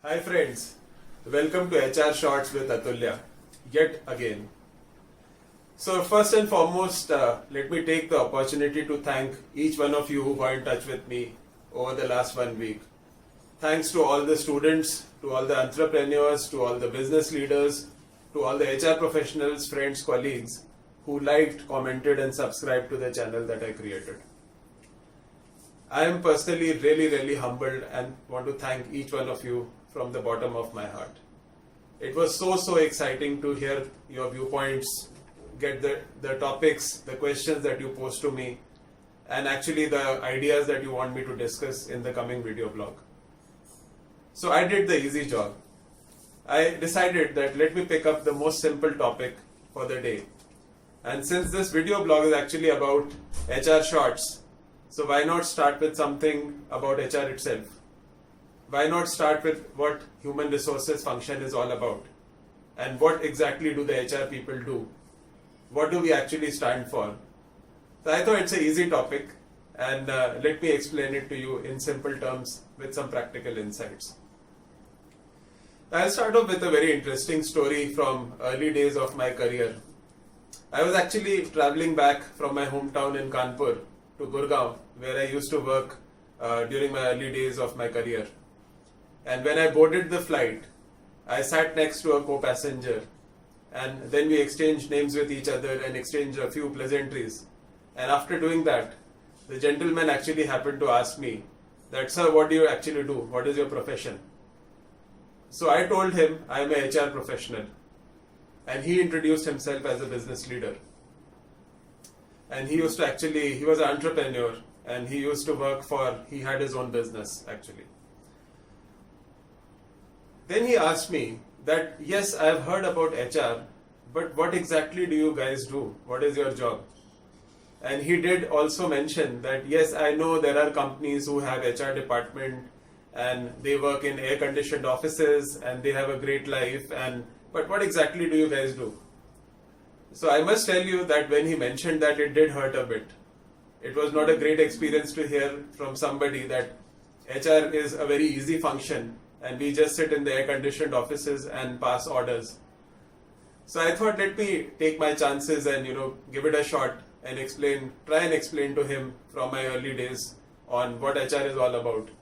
Hi friends, welcome to HR Shorts with Atulya, yet again. So first and foremost, let me take the opportunity to thank each one of you who were in touch with me over the last 1 week. Thanks to all the students, to all the entrepreneurs, to all the business leaders, to all the HR professionals, friends, colleagues who liked, commented and subscribed to the channel that I created. I am personally really humbled and want to thank each one of you from the bottom of my heart. It was so exciting to hear your viewpoints, get the topics, the questions that you post to me, and actually the ideas that you want me to discuss in the coming video blog. So I did the easy job. I decided that let me pick up the most simple topic for the day. And since this video blog is actually about HR Shorts, so why not start with something about HR itself? Why not start with what human resources function is all about? And what exactly do the HR people do? What do we actually stand for? So I thought it's an easy topic and let me explain it to you in simple terms with some practical insights. I'll start off with a very interesting story from early days of my career. I was actually traveling back from my hometown in Kanpur to Gurgaon, where I used to work during my early days of my career. And when I boarded the flight, I sat next to a co-passenger and then we exchanged names with each other and exchanged a few pleasantries. And after doing that, the gentleman actually happened to ask me that, "Sir, what do you actually do? What is your profession?" So I told him I am a HR professional, and he introduced himself as a business leader. And he was an entrepreneur and he had his own business actually. Then he asked me that, "Yes, I have heard about HR, but what exactly do you guys do? What is your job?" And he did also mention that, "Yes, I know there are companies who have HR department and they work in air-conditioned offices and they have a great life, but what exactly do you guys do?" So I must tell you that when he mentioned that, it did hurt a bit. It was not a great experience to hear from somebody that HR is a very easy function and we just sit in the air-conditioned offices and pass orders. So I thought, let me take my chances and give it a shot and try and explain to him from my early days on what HR is all about.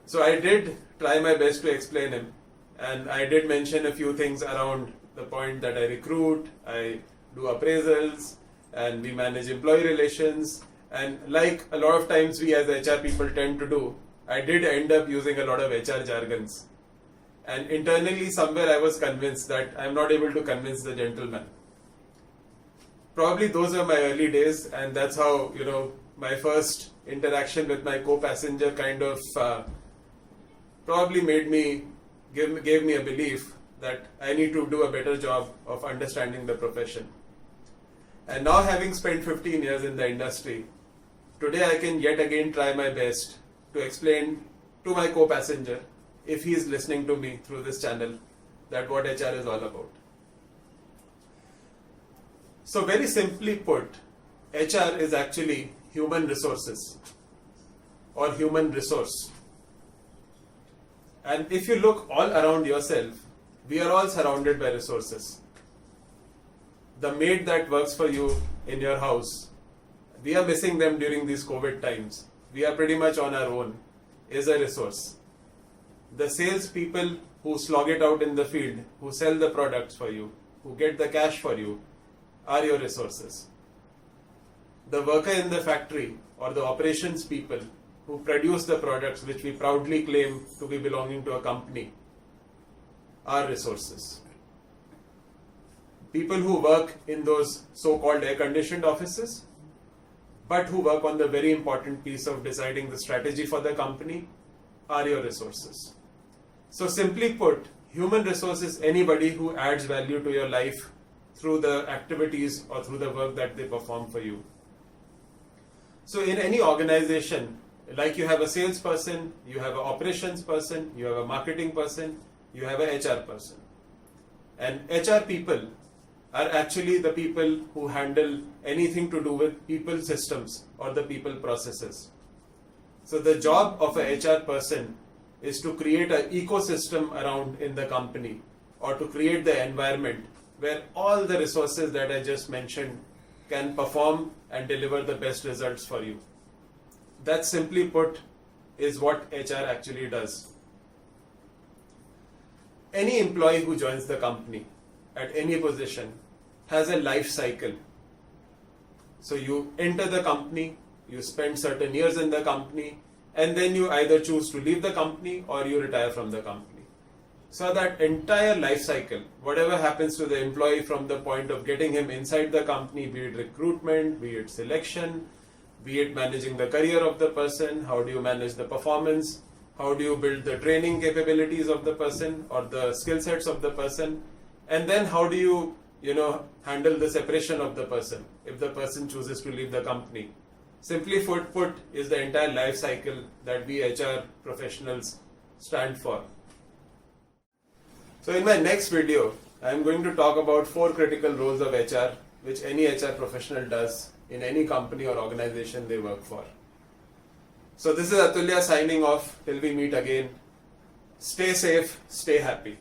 So I did try my best to explain him, and I did mention a few things around the point that I recruit, I do appraisals, and we manage employee relations, and like a lot of times we as HR people tend to do, I did end up using a lot of HR jargons. And internally somewhere I was convinced that I am not able to convince the gentleman. Probably those are my early days, and that's how my first interaction with my co-passenger kind of probably gave me a belief that I need to do a better job of understanding the profession. And now, having spent 15 years in the industry, today I can yet again try my best to explain to my co-passenger, if he is listening to me through this channel, that what HR is all about. So very simply put, HR is actually human resources or human resource. And if you look all around yourself, we are all surrounded by resources. The maid that works for you in your house, we are missing them during these COVID times. We are pretty much on our own, is a resource. The sales people who slog it out in the field, who sell the products for you, who get the cash for you, are your resources. The worker in the factory or the operations people who produce the products which we proudly claim to be belonging to a company are resources. People who work in those so-called air-conditioned offices, but who work on the very important piece of deciding the strategy for the company, are your resources. So simply put, human resource is anybody who adds value to your life through the activities or through the work that they perform for you. So in any organization, like you have a salesperson, you have an operations person, you have a marketing person, you have an HR person. And HR people are actually the people who handle anything to do with people systems or the people processes. So the job of a HR person is to create an ecosystem around in the company, or to create the environment where all the resources that I just mentioned can perform and deliver the best results for you. That, simply put, is what HR actually does. Any employee who joins the company at any position has a life cycle. So you enter the company, you spend certain years in the company, and then you either choose to leave the company or you retire from the company. So that entire life cycle, whatever happens to the employee from the point of getting him inside the company, be it recruitment, be it selection, be it managing the career of the person, how do you manage the performance, how do you build the training capabilities of the person or the skill sets of the person, and then how do you handle the separation of the person if the person chooses to leave the company. Simply put, is the entire life cycle that we HR professionals stand for. So in my next video, I am going to talk about 4 critical roles of HR which any HR professional does in any company or organization they work for. So this is Atulya signing off till we meet again. Stay safe, stay happy.